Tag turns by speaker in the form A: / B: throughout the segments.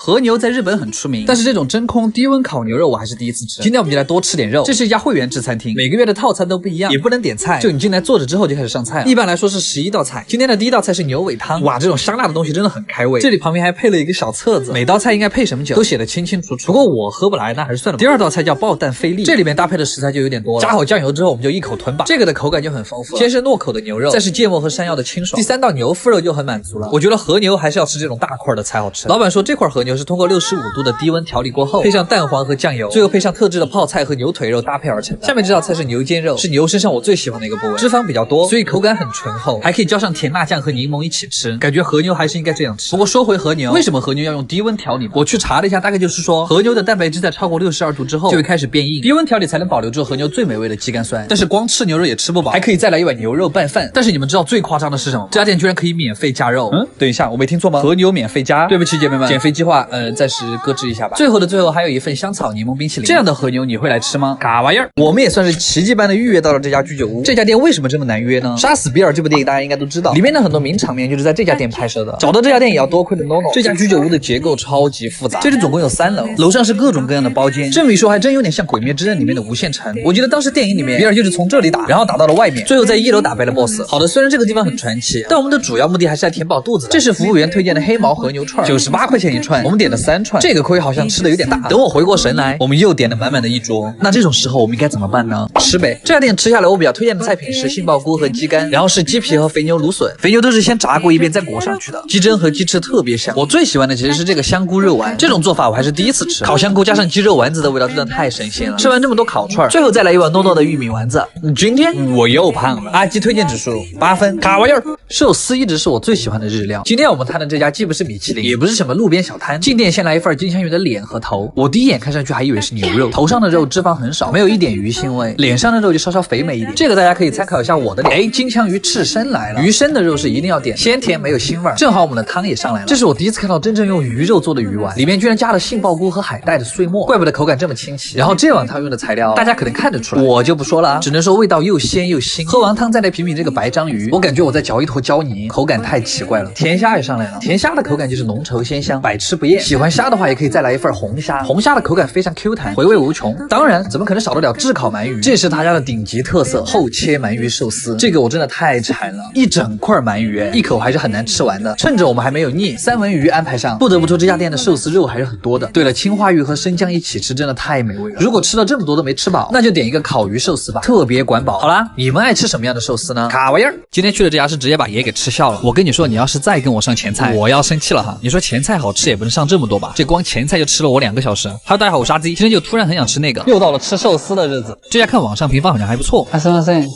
A: 和牛在日本很出名，但是这种真空低温烤牛肉我还是第一次吃。今天我们就来多吃点肉。这是一家会员制餐厅，每个月的套餐都不一样，也不能点菜，就你进来坐着之后就开始上菜了。一般来说是11道菜，今天的第一道菜是牛尾汤。哇，这种香辣的东西真的很开胃。这里旁边还配了一个小册子，每道菜应该配什么酒都写得清清楚楚。不过我喝不来，那还是算了吧。第二道菜叫爆蛋菲力，这里面搭配的食材就有点多了。加好酱油之后，我们就一口吞吧。这个的口感就很丰富，先是糯口的牛肉，再是芥末和山药的清爽。第三道牛腹肉就很满足了。我觉得和牛还是要吃这种大块的才好吃。老板说这块和牛是通过65度的低温调理过后，配上蛋黄和酱油，最后配上特制的泡菜和牛腿肉搭配而成的。下面这道菜是牛肩肉，是牛身上我最喜欢的一个部位，脂肪比较多，所以口感很醇厚，还可以浇上甜辣酱和柠檬一起吃。感觉和牛还是应该这样吃。不过说回和牛，为什么和牛要用低温调理？我去查了一下，大概就是说和牛的蛋白质在超过62度之后就会开始变硬，低温调理才能保留住和牛最美味的肌酐酸。但是光吃牛肉也吃不饱，还可以再来一碗牛肉拌饭。但是你们知道最夸张的是什么吗？这家店居然可以免费加肉。等一下，我没听错吗？和牛免费加？对不起姐妹们，减肥计划暂时搁置一下吧。最后的最后还有一份香草柠檬冰淇淋，这样的和牛你会来吃吗？嘎玩意儿，我们也算是奇迹般的预约到了这家居酒屋。这家店为什么这么难约呢？杀死比尔这部电影大家应该都知道，里面的很多名场面就是在这家店拍摄的。找到这家店也要多亏了 NONO。这家居酒屋的结构超级复杂，这里总共有3楼，楼上是各种各样的包间。这么一说还真有点像《鬼灭之刃》里面的无限城。我记得当时电影里面比尔就是从这里打，然后打到了外面，最后在1楼打败了 BOSS。好的，虽然这个地方很传奇，但我们的主要目的还是来填饱肚子的。这是服务员推荐的黑毛和牛串，98块钱一串，我们点了3串，这个亏好像吃的有点大。等我回过神来，我们又点了满满的一桌。那这种时候我们应该怎么办呢？吃呗。这家店吃下来，我比较推荐的菜品是杏鲍菇和鸡肝，然后是鸡皮和肥牛芦笋，肥牛都是先炸过一遍再裹上去的，鸡胗和鸡翅特别香。我最喜欢的其实是这个香菇肉丸，这种做法我还是第一次吃，烤香菇加上鸡肉丸子的味道真的太神仙了。吃完这么多烤串，最后再来一碗糯糯的玉米丸子，今天我又胖了。阿基推荐指数8分，卡玩意儿。寿司一直是我最喜欢的日料，今天我们摊的这家既不是米其林，也不是什么路边小摊，进店先来一份金枪鱼的脸和头。我第一眼看上去还以为是牛肉，头上的肉脂肪很少，没有一点鱼腥味，脸上的肉就稍稍肥美一点。这个大家可以参考一下我的脸。金枪鱼刺身来了，鱼身的肉是一定要点，鲜甜没有腥味。正好我们的汤也上来了，这是我第一次看到真正用鱼肉做的鱼丸，里面居然加了杏鲍菇和海带的碎末，怪不得口感这么清奇。然后这碗汤用的材料大家可能看得出来，我就不说了啊，只能说味道又鲜又腥。喝完汤再来品品这个白章鱼，我感觉我在嚼一坨胶泥，口感太奇怪了。甜虾也上来了，甜虾的口感就是浓稠鲜香，百吃不厌。喜欢虾的话也可以再来一份红虾，红虾的口感非常 Q 弹，回味无穷。当然怎么可能少得了炙烤鳗鱼，这是他家的顶级特色，厚切鳗鱼寿司，这个我真的太馋了，一整块鳗鱼，一口还是很难吃完的。趁着我们还没有腻，三文鱼安排上。不得不说这家店的寿司肉还是很多的。对了，青花鱼和生姜一起吃真的太美味了，如果吃到这么多都没吃饱，那就点一个烤鱼寿司吧，特别管饱。好啦，你们爱吃什么样的寿司呢？卡玩意儿。今天去的这家是直接把爷给吃笑了。我跟你说，你要是再跟我上前菜，我要生气了哈。你说前菜好吃也不能上这么多吧，这光前菜就吃了我2个小时。Hello， 大家好，我是阿 Z， 今天就突然很想吃那个，又到了吃寿司的日子。这家看网上评分好像还不错。
B: すみません。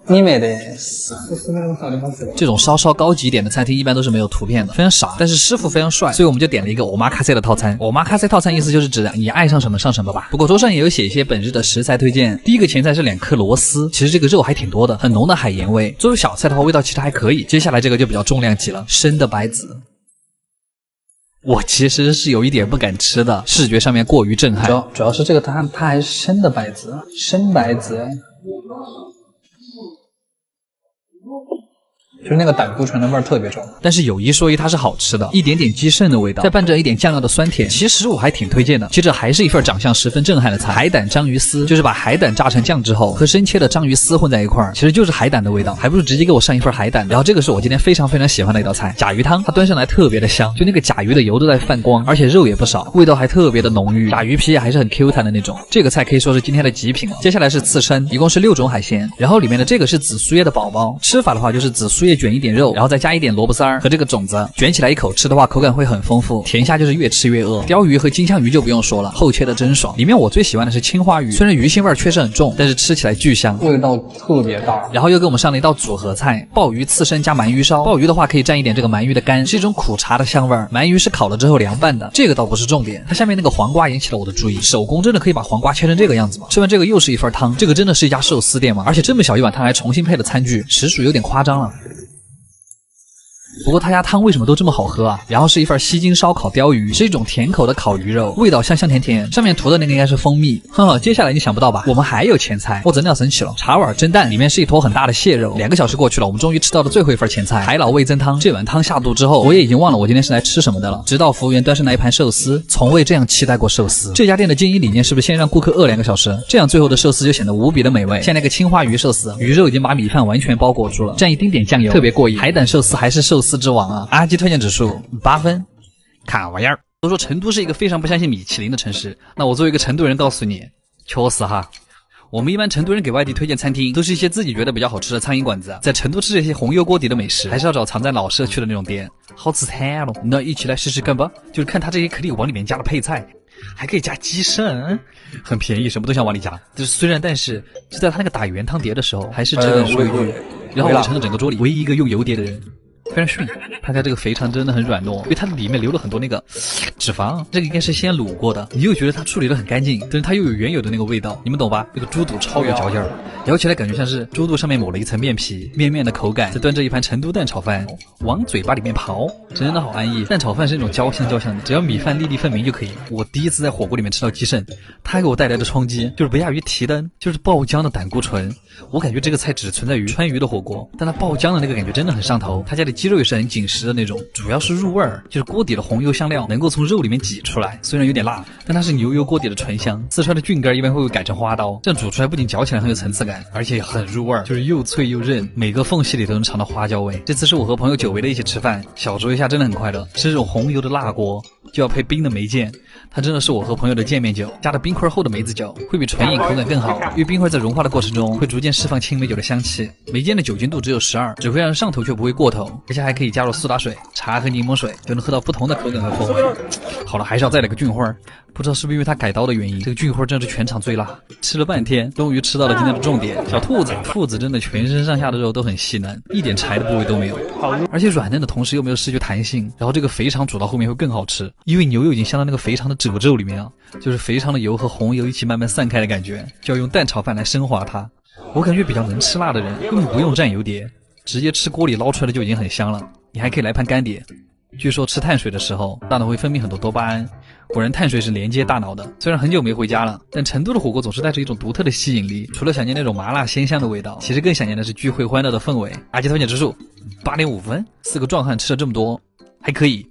B: 2名です。
A: 这种稍稍高级一点的餐厅一般都是没有图片的，非常傻，但是师傅非常帅，所以我们就点了一个欧玛卡塞的套餐。欧玛卡塞套餐意思就是指你爱上什么上什么吧。不过桌上也有写一些本日的食材推荐。第一个前菜是2颗螺丝，其实这个肉还挺多的，很浓的海盐味。作为小菜的话，味道其实还可以。接下来这个就比较重量级了，生的白子。我其实是有一点不敢吃的，视觉上面过于震撼。
B: 主要是这个它还是生的白子，生白子。就是那个胆固醇的味儿特别重，
A: 但是有一说一，它是好吃的，一点点鸡肾的味道，再伴着一点酱料的酸甜，其实我还挺推荐的。接着还是一份长相十分震撼的菜，海胆章鱼丝，就是把海胆炸成酱之后，和生切的章鱼丝混在一块儿，其实就是海胆的味道，还不如直接给我上一份海胆。然后这个是我今天非常非常喜欢的一道菜，甲鱼汤，它端上来特别的香，就那个甲鱼的油都在泛光，而且肉也不少，味道还特别的浓郁，甲鱼皮也还是很 Q 弹的那种。这个菜可以说是今天的极品了。接下来是刺身，一共是6种海鲜，然后里面的这个是紫苏叶的宝宝，吃法的话就是紫苏叶卷一点肉，然后再加一点萝卜丝儿和这个种子，卷起来一口吃的话口感会很丰富。甜虾就是越吃越饿，鲷鱼和金枪鱼就不用说了，厚切的真爽。里面我最喜欢的是青花鱼，虽然鱼腥味确实很重，但是吃起来巨香，
B: 味道特别大。
A: 然后又给我们上了一道组合菜，鲍鱼刺身加鳗鱼烧。鲍鱼的话可以蘸一点这个鳗鱼的干，是一种苦茶的香味儿。鳗鱼是烤了之后凉拌的，这个倒不是重点，它下面那个黄瓜引起了我的注意，手工真的可以把黄瓜切成这个样子吗？吃完这个又是一份汤，这个真的是一家寿司店吗？而且这么小一碗汤还重新配了餐具，实属有点夸张了。不过他家汤为什么都这么好喝啊？然后是一份西京烧烤鲷鱼，是一种甜口的烤鱼肉，味道香香甜甜，上面涂的那个应该是蜂蜜。接下来你想不到吧？我们还有前菜，我真的要生气了。茶碗蒸蛋里面是一坨很大的蟹肉。2个小时过去了，我们终于吃到了最后一份前菜——海老味增汤。这碗汤下肚之后，我也已经忘了我今天是来吃什么的了。直到服务员端上来一盘寿司，从未这样期待过寿司。这家店的经营理念是不是先让顾客饿2个小时，这样最后的寿司就显得无比的美味？像那个青花鱼寿司，鱼肉已经把米饭完全包裹住了，蘸一丁点酱油，特别过瘾。海胆寿司还是寿司之王啊！阿基推荐指数8分，卡玩意儿。都说成都是一个非常不相信米其林的城市，那我作为一个成都人告诉你，确实哈。我们一般成都人给外地推荐餐厅，都是一些自己觉得比较好吃的苍蝇馆子。在成都吃这些红油锅底的美食，还是要找藏在老社区的那种店，好吃惨了。那一起来试试看吧，就是看它这些可以往里面加的配菜，还可以加鸡肾，很便宜，什么都想往里加。就是虽然，但是就在他那个打原汤碟的时候，还是真的说一句，然后我成了整个桌里唯一一个用油碟的人。非常逊，他家这个肥肠真的很软糯，因为它里面留了很多那个脂肪，这个应该是先卤过的。你又觉得它处理得很干净，但是它又有原有的那个味道，你们懂吧？那个猪肚超有嚼劲儿，咬起来感觉像是猪肚上面抹了一层面皮，面面的口感。再端着一盘成都蛋炒饭，往嘴巴里面刨，真的好安逸。蛋炒饭是那种焦香焦香的，只要米饭粒粒分明就可以。我第一次在火锅里面吃到鸡肾，它给我带来的冲击就是不亚于提灯，就是爆浆的胆固醇。我感觉这个菜只存在于川渝的火锅，但它爆浆的那个感觉真的很上头。他家的鸡肉也是很紧实的那种，主要是入味儿，就是锅底的红油香料能够从肉里面挤出来，虽然有点辣，但它是牛油锅底的醇香。四川的菌干一般会改成花刀，这样煮出来不仅嚼起来很有层次感，而且很入味儿，就是又脆又韧，每个缝隙里都能尝到花椒味。这次是我和朋友久违的一起吃饭，小酌一下真的很快乐。吃这种红油的辣锅就要配冰的梅见，它真的是我和朋友的见面酒，加了冰块后的梅子酒会比纯饮口感更好，因为冰块在融化的过程中会逐渐释放青梅酒的香气。梅见的酒精度只有12，只会让人上头却不会过头，而且还可以加入苏打水、茶和柠檬水，就能喝到不同的口感和风味。好了，还是要再来个菌花，不知道是不是因为它改刀的原因，这个菌花真是全场最辣。吃了半天，终于吃到了今天的重点，小兔子。兔子真的全身上下的肉都很细嫩，一点柴的部位都没有，而且软嫩的同时又没有失去弹性。然后这个肥肠煮到后面会更好吃，因为牛肉已经香到那个肥肠的褶皱里面了，就是肥肠的油和红油一起慢慢散开的感觉，就要用蛋炒饭来升华它。我感觉比较能吃辣的人根本不用蘸油碟，直接吃锅里捞出来的就已经很香了。你还可以来盘干碟。据说吃碳水的时候，大脑会分泌很多多巴胺。果然碳水是连接大脑的。虽然很久没回家了，但成都的火锅总是带着一种独特的吸引力。除了想念那种麻辣鲜香的味道，其实更想念的是聚会欢乐的氛围。阿基推荐指数8.5分，4个壮汉吃了这么多，还可以，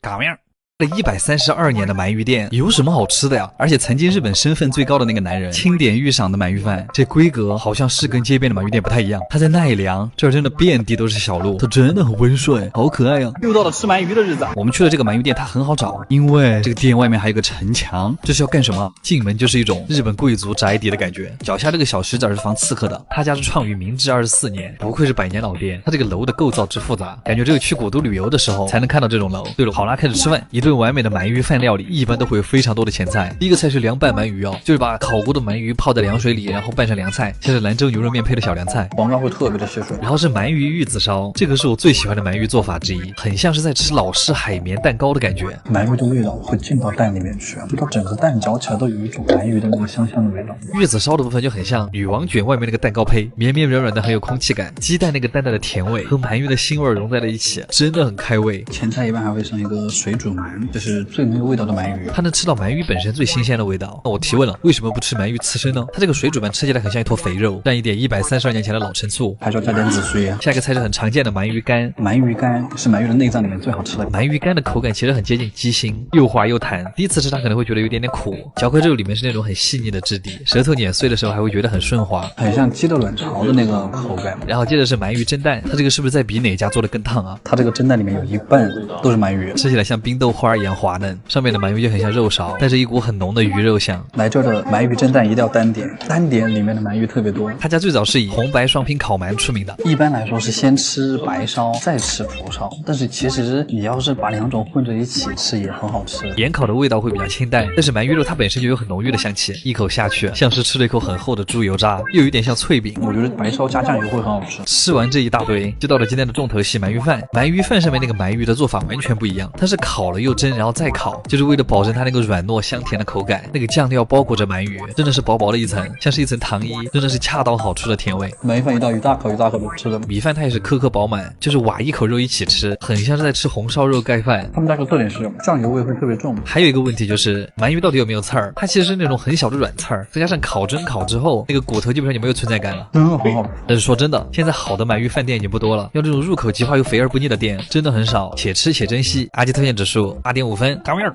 A: 嘎样。132年的鳗鱼店有什么好吃的呀？而且曾经日本身份最高的那个男人钦点御赏的鳗鱼饭，这规格好像是跟街边的鳗鱼店不太一样。它在奈良，这儿真的遍地都是小路，它真的很温顺，好可爱呀！又到了吃鳗鱼的日子。我们去的这个鳗鱼店它很好找，因为这个店外面还有个城墙，这是要干什么？进门就是一种日本贵族宅邸的感觉。脚下这个小石子是防刺客的。他家是创于明治24年，不愧是100年老店。它这个楼的构造之复杂，感觉只有去古都旅游的时候才能看到这种楼。对了，好啦，开始吃饭。一顿完美的鳗鱼饭料理一般都会有非常多的前菜。第一个菜是凉拌鳗鱼哦，就是把烤过的鳗鱼泡在凉水里，然后拌上凉菜，像是兰州牛肉面配的小凉菜，
B: 黄瓜会特别的吸水。
A: 然后是鳗鱼玉子烧，这个是我最喜欢的鳗鱼做法之一，很像是在吃老式海绵蛋糕的感觉。
B: 鳗鱼的味道会进到蛋里面去，就到整个蛋嚼起来都有一种鳗鱼的那个香香的味道。
A: 玉子烧的部分就很像女王卷外面那个蛋糕胚，绵绵软软的，很有空气感。鸡蛋那个淡淡的甜味和鳗鱼的腥味融在了一起，真的很开胃。
B: 前菜一般还会上一个水煮鳗，就是最没有味道的鳗鱼，
A: 它能吃到鳗鱼本身最新鲜的味道。那我提问了，为什么不吃鳗鱼刺身呢？它这个水煮鳗吃起来很像一坨肥肉，蘸一点132年前的老陈醋，
B: 还是要加点紫苏啊。
A: 下一个菜是很常见的鳗鱼干，
B: 鳗鱼干是鳗鱼的内脏里面最好吃的。
A: 鳗鱼干的口感其实很接近鸡心，又滑又弹。第一次吃它可能会觉得有点点苦，嚼块肉里面是那种很细腻的质地，舌头碾碎的时候还会觉得很顺滑，
B: 很像鸡的卵巢的那个口感。
A: 然后接着是鳗鱼蒸蛋，它这个是不是在比哪家做的更烫啊？
B: 它这个蒸蛋里面有一半都是鳗鱼，
A: 吃起来像冰豆花一样滑嫩，上面的鳗鱼就很像肉勺，带着一股很浓的鱼肉香。
B: 来这儿的鳗鱼蒸蛋一定要单点，单点里面的鳗鱼特别多。
A: 他家最早是以红白双拼烤鳗出名的，
B: 一般来说是先吃白烧再吃蒲烧，但是其实你要是把两种混着一起吃也很好吃。
A: 盐烤的味道会比较清淡，但是鳗鱼肉它本身就有很浓郁的香气，一口下去像是吃了一口很厚的猪油渣，又有点像脆饼。
B: 我觉得白烧加酱油会很好吃。
A: 吃完这一大堆，就到了今天的重头戏——鳗鱼饭。鳗鱼饭上面那个鳗鱼的做法完全不一样，它是烤了又蒸，然后再烤，就是为了保证它那个软糯香甜的口感。那个酱料包裹着鳗鱼，真的是薄薄的一层，像是一层糖衣，真的是恰到好处的甜味。
B: 鳗鱼饭一道一大口一大口的吃的，
A: 米饭它也是颗颗饱满，就是挖一口肉一起吃，很像是在吃红烧肉盖饭。
B: 他们家个特点是酱油味会特别重。
A: 还有一个问题就是鳗鱼到底有没有刺儿？它其实是那种很小的软刺儿，再加上烤蒸烤之后，那个骨头基本上就没有存在感了，
B: 真的很好吃。
A: 但是说真的，现在好的鳗鱼饭店已经不多了，要这种入口即化又肥而不腻的店真的很少，且吃且珍惜。阿基推荐指数8.5分，干面。